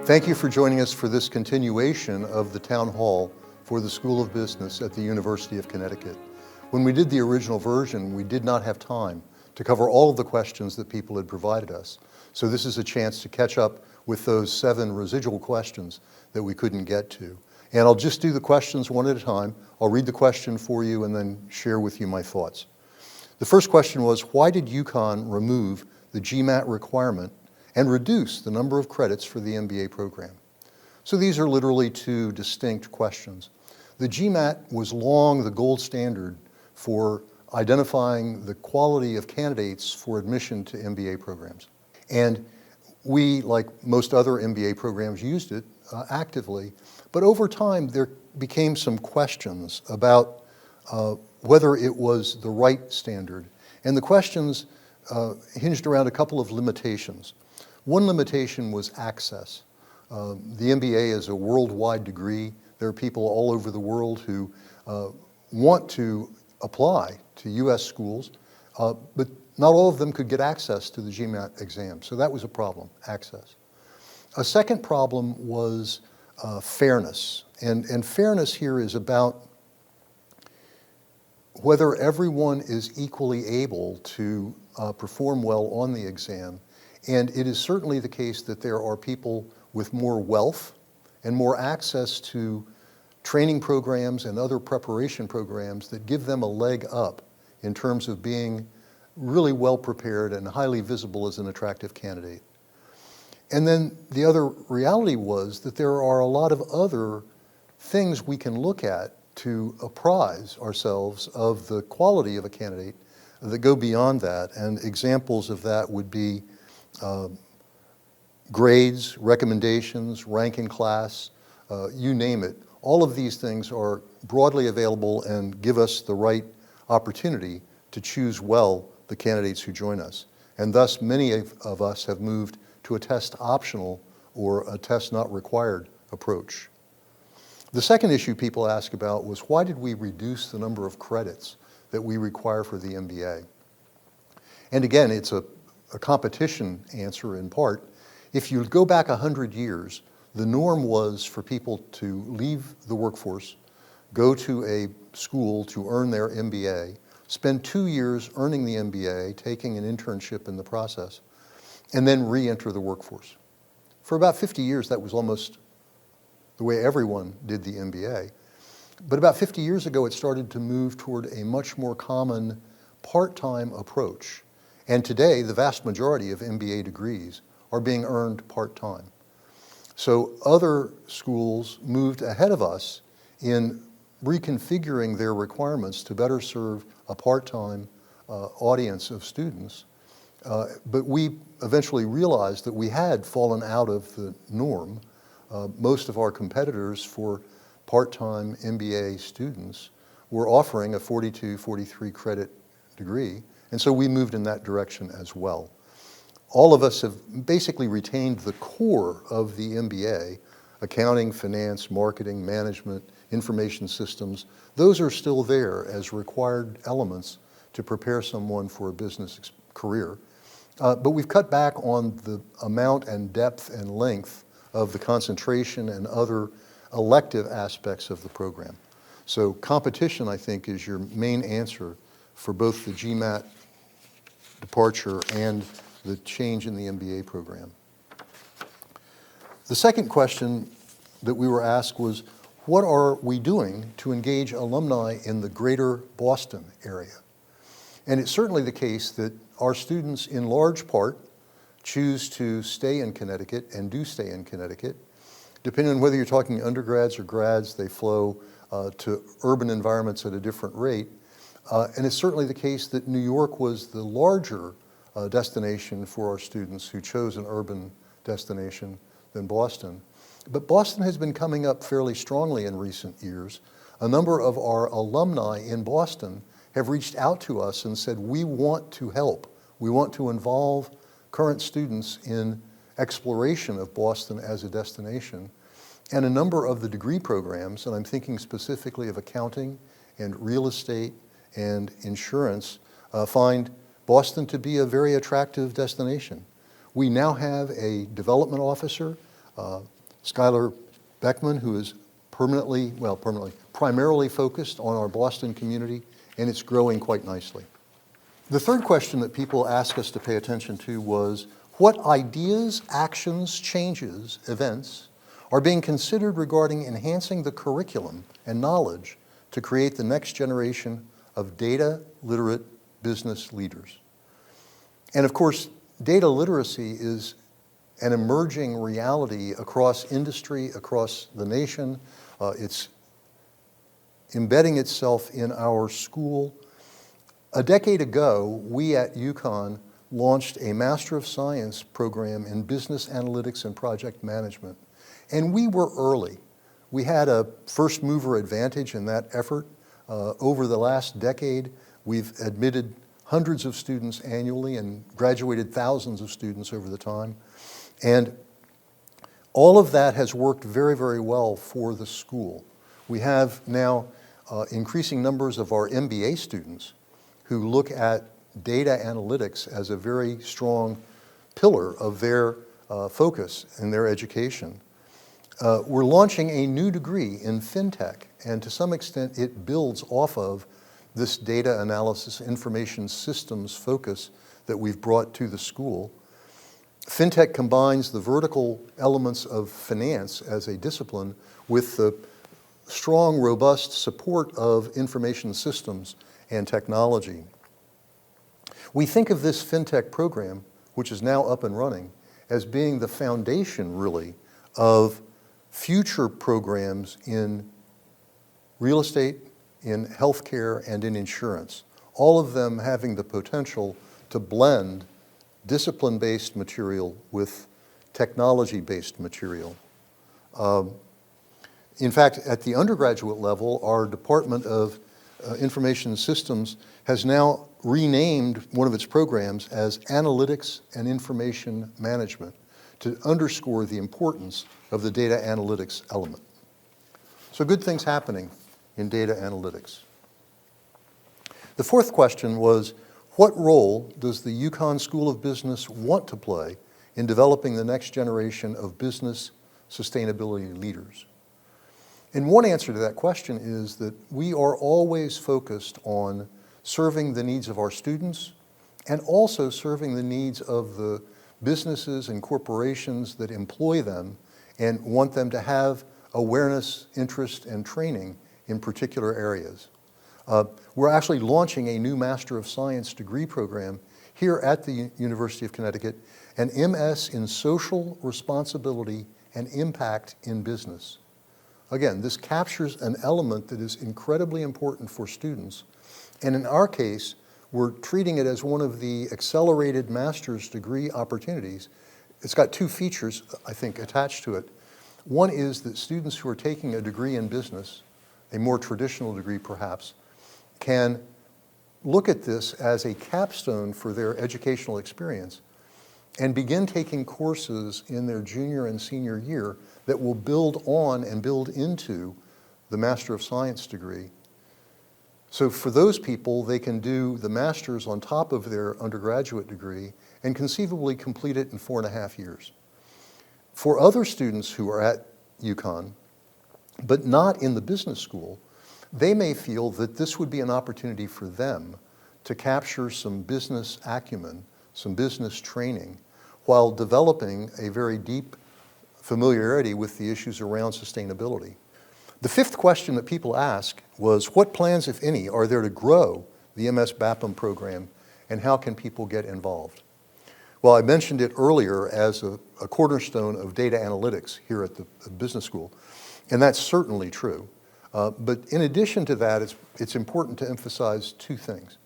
Thank you for joining us for this continuation of the Town Hall for the School of Business at the University of Connecticut. When we did the original version, we did not have time to cover all of the questions that people had provided us. So this is a chance to catch up with those 7 residual questions that we couldn't get to. And I'll just do the questions one at a time. I'll read the question for you and then share with you my thoughts. The first question was, why did UConn remove the GMAT requirement and reduce the number of credits for the MBA program? So these are literally 2 distinct questions. The GMAT was long the gold standard for identifying the quality of candidates for admission to MBA programs. And we, like most other MBA programs, used it actively. But over time, there became some questions about whether it was the right standard. And the questions hinged around a couple of limitations. One limitation was access. The MBA is a worldwide degree. There are people all over the world who want to apply to US schools, but not all of them could get access to the GMAT exam. So that was a problem, access. A second problem was fairness. And fairness here is about whether everyone is equally able to perform well on the exam. And it is certainly the case that there are people with more wealth and more access to training programs and other preparation programs that give them a leg up in terms of being really well prepared and highly visible as an attractive candidate. And then the other reality was that there are a lot of other things we can look at to apprise ourselves of the quality of a candidate that go beyond that. And examples of that would be grades, recommendations, rank in class, you name it. All of these things are broadly available and give us the right opportunity to choose well the candidates who join us. And thus, many of us have moved to a test optional or a test not required approach. The second issue people ask about was, why did we reduce the number of credits that we require for the MBA? And again, it's a competition answer in part. If you go back 100 years, the norm was for people to leave the workforce, go to a school to earn their MBA, spend 2 years earning the MBA, taking an internship in the process, and then re-enter the workforce. For about 50 years, that was almost the way everyone did the MBA. But about 50 years ago, it started to move toward a much more common part-time approach. And today, the vast majority of MBA degrees are being earned part-time. So other schools moved ahead of us in reconfiguring their requirements to better serve a part-time audience of students. But we eventually realized that we had fallen out of the norm. Most of our competitors for part-time MBA students were offering a 42, 43 credit degree. And so we moved in that direction as well. All of us have basically retained the core of the MBA, accounting, finance, marketing, management, information systems. Those are still there as required elements to prepare someone for a business career. But we've cut back on the amount and depth and length of the concentration and other elective aspects of the program. So competition, I think, is your main answer for both the GMAT departure and the change in the MBA program. The second question that we were asked was, what are we doing to engage alumni in the greater Boston area? And it's certainly the case that our students, in large part, choose to stay in Connecticut and do stay in Connecticut. Depending on whether you're talking undergrads or grads, they flow to urban environments at a different rate. And it's certainly the case that New York was the larger destination for our students who chose an urban destination than Boston. But Boston has been coming up fairly strongly in recent years. A number of our alumni in Boston have reached out to us and said, we want to help. We want to involve current students in exploration of Boston as a destination. And a number of the degree programs, and I'm thinking specifically of accounting and real estate and insurance, find Boston to be a very attractive destination. We now have a development officer Skylar Beckman, who is primarily focused on our Boston community, and it's growing quite nicely. The third question that people ask us to pay attention to was, what ideas, actions, changes, events are being considered regarding enhancing the curriculum and knowledge to create the next generation of data-literate business leaders? And of course, data literacy is an emerging reality across industry, across the nation. It's embedding itself in our school. A decade ago, we at UConn launched a Master of Science program in business analytics and project management. And we were early. We had a first mover advantage in that effort. Over the last decade, we've admitted hundreds of students annually and graduated thousands of students over the time. And all of that has worked very, very well for the school. We have now increasing numbers of our MBA students who look at data analytics as a very strong pillar of their focus in their education. We're launching a new degree in FinTech, and to some extent it builds off of this data analysis, information systems focus that we've brought to the school. FinTech combines the vertical elements of finance as a discipline with the strong, robust support of information systems and technology. We think of this FinTech program, which is now up and running, as being the foundation, really, of future programs in real estate, in healthcare, and in insurance, all of them having the potential to blend discipline-based material with technology-based material. In fact, at the undergraduate level, our Department of Information Systems has now renamed one of its programs as Analytics and Information Management to underscore the importance of the data analytics element. So good things happening in data analytics. The fourth question was, what role does the UConn School of Business want to play in developing the next generation of business sustainability leaders? And one answer to that question is that we are always focused on serving the needs of our students and also serving the needs of the businesses and corporations that employ them and want them to have awareness, interest, and training in particular areas. We're actually launching a new Master of Science degree program here at the University of Connecticut, an MS in Social Responsibility and Impact in Business. Again, this captures an element that is incredibly important for students, and in our case, we're treating it as one of the accelerated master's degree opportunities. It's got two features, I think, attached to it. One is that students who are taking a degree in business, a more traditional degree perhaps, can look at this as a capstone for their educational experience and begin taking courses in their junior and senior year that will build on and build into the Master of Science degree. So for those people, they can do the master's on top of their undergraduate degree and conceivably complete it in 4.5 years. For other students who are at UConn, but not in the business school, they may feel that this would be an opportunity for them to capture some business acumen, some business training, while developing a very deep familiarity with the issues around sustainability. The fifth question that people ask was, what plans, if any, are there to grow the MS BAPM program, and how can people get involved? Well, I mentioned it earlier as a cornerstone of data analytics here at the business school, and that's certainly true. But in addition to that, it's important to emphasize two things.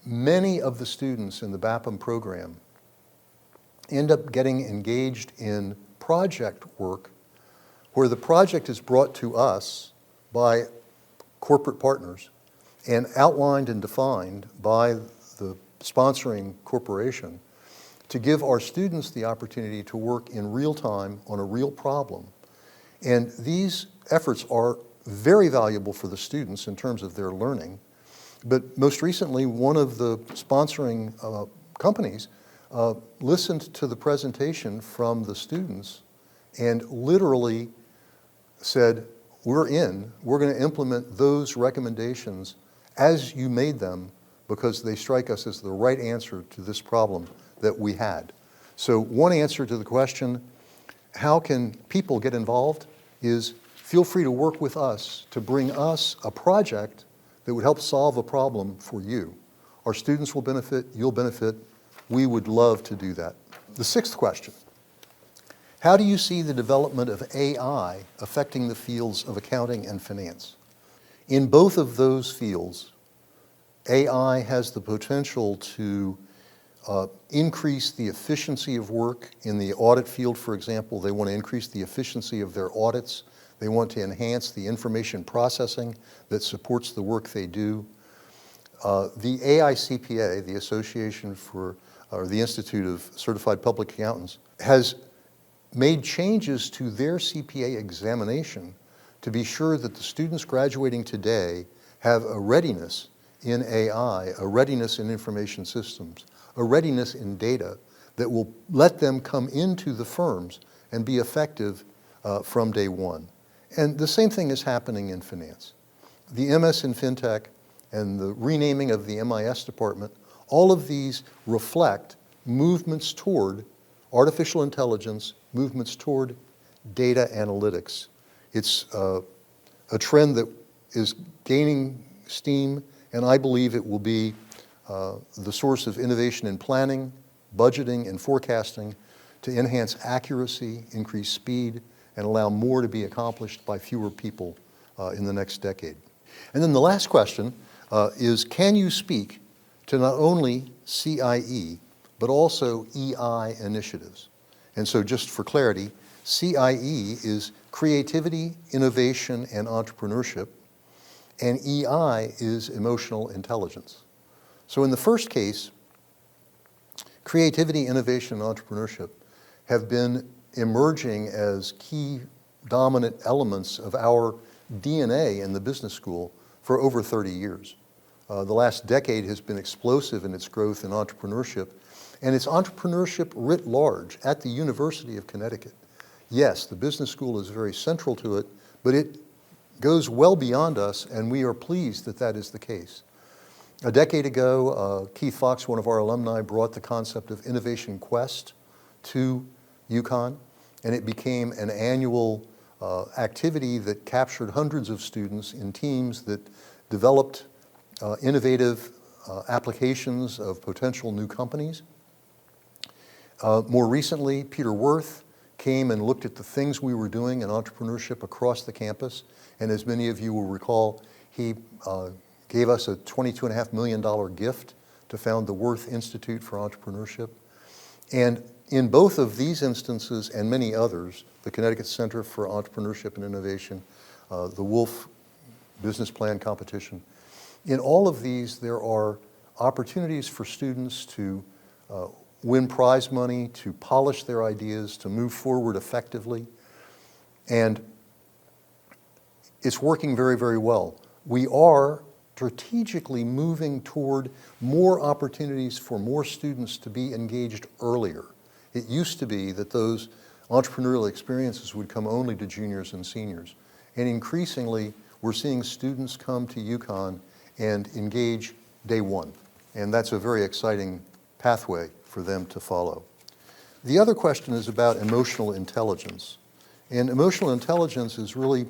Many of the students in the BAPM program end up getting engaged in project work where the project is brought to us by corporate partners and outlined and defined by the sponsoring corporation to give our students the opportunity to work in real time on a real problem. And these efforts are very valuable for the students in terms of their learning. But most recently, one of the sponsoring companies listened to the presentation from the students and literally said, we're going to implement those recommendations as you made them because they strike us as the right answer to this problem that we had. So one answer to the question, how can people get involved, is feel free to work with us to bring us a project that would help solve a problem for you. Our students will benefit, you'll benefit. We would love to do that. The sixth question, how do you see the development of AI affecting the fields of accounting and finance? In both of those fields, AI has the potential to increase the efficiency of work. In the audit field, for example, they want to increase the efficiency of their audits. They want to enhance the information processing that supports the work they do. The AICPA, the Association for, or the Institute of Certified Public Accountants, has made changes to their CPA examination to be sure that the students graduating today have a readiness in AI, a readiness in information systems, a readiness in data that will let them come into the firms and be effective from day one. And the same thing is happening in finance. The MS in FinTech and the renaming of the MIS department, all of these reflect movements toward artificial intelligence, movements toward data analytics. It's a trend that is gaining steam, and I believe it will be the source of innovation in planning, budgeting, and forecasting to enhance accuracy, increase speed, and allow more to be accomplished by fewer people in the next decade. And then the last question is, can you speak to not only CIE, but also EI initiatives? And so just for clarity, CIE is creativity, innovation, and entrepreneurship, and EI is emotional intelligence. So in the first case, creativity, innovation, and entrepreneurship have been emerging as key dominant elements of our DNA in the business school for over 30 years. The last decade has been explosive in its growth in entrepreneurship, and it's entrepreneurship writ large at the University of Connecticut. Yes, the business school is very central to it, but it goes well beyond us, and we are pleased that that is the case. A decade ago, Keith Fox, one of our alumni, brought the concept of Innovation Quest to UConn, and it became an annual activity that captured hundreds of students in teams that developed innovative applications of potential new companies. More recently, Peter Worth came and looked at the things we were doing in entrepreneurship across the campus, and as many of you will recall, he gave us a $22.5 million gift to found the Worth Institute for Entrepreneurship. And in both of these instances and many others, the Connecticut Center for Entrepreneurship and Innovation, the Wolf Business Plan Competition, in all of these there are opportunities for students to win prize money, to polish their ideas, to move forward effectively. And it's working very, very well. We are strategically moving toward more opportunities for more students to be engaged earlier. It used to be that those entrepreneurial experiences would come only to juniors and seniors. And increasingly, we're seeing students come to UConn and engage day one. And that's a very exciting pathway for them to follow. The other question is about emotional intelligence. And emotional intelligence is really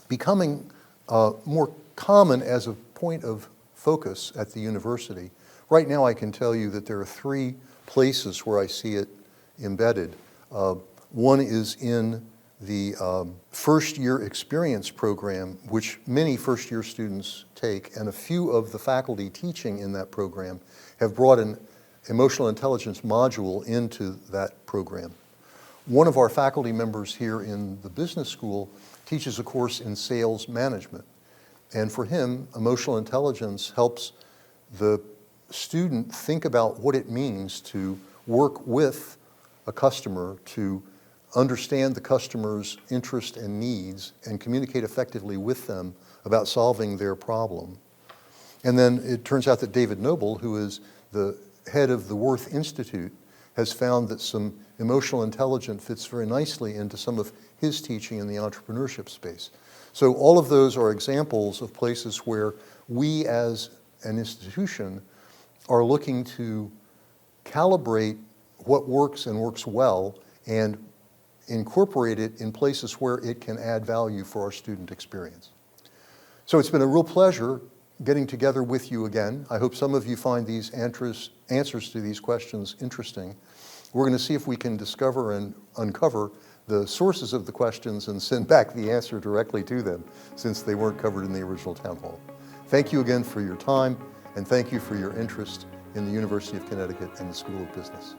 becoming more common as a point of focus at the university. Right now I can tell you that there are three places where I see it embedded. One is in the first year experience program, which many first year students take, and a few of the faculty teaching in that program have brought an emotional intelligence module into that program. One of our faculty members here in the business school teaches a course in sales management. And for him, emotional intelligence helps the student think about what it means to work with a customer, to understand the customer's interest and needs, and communicate effectively with them about solving their problem. And then it turns out that David Noble, who is the head of the Worth Institute, has found that some emotional intelligence fits very nicely into some of his teaching in the entrepreneurship space. So all of those are examples of places where we as an institution are looking to calibrate what works and works well and incorporate it in places where it can add value for our student experience. So it's been a real pleasure getting together with you again. I hope some of you find these answers to these questions interesting. We're going to see if we can discover and uncover the sources of the questions and send back the answer directly to them, since they weren't covered in the original town hall. Thank you again for your time, and thank you for your interest in the University of Connecticut and the School of Business.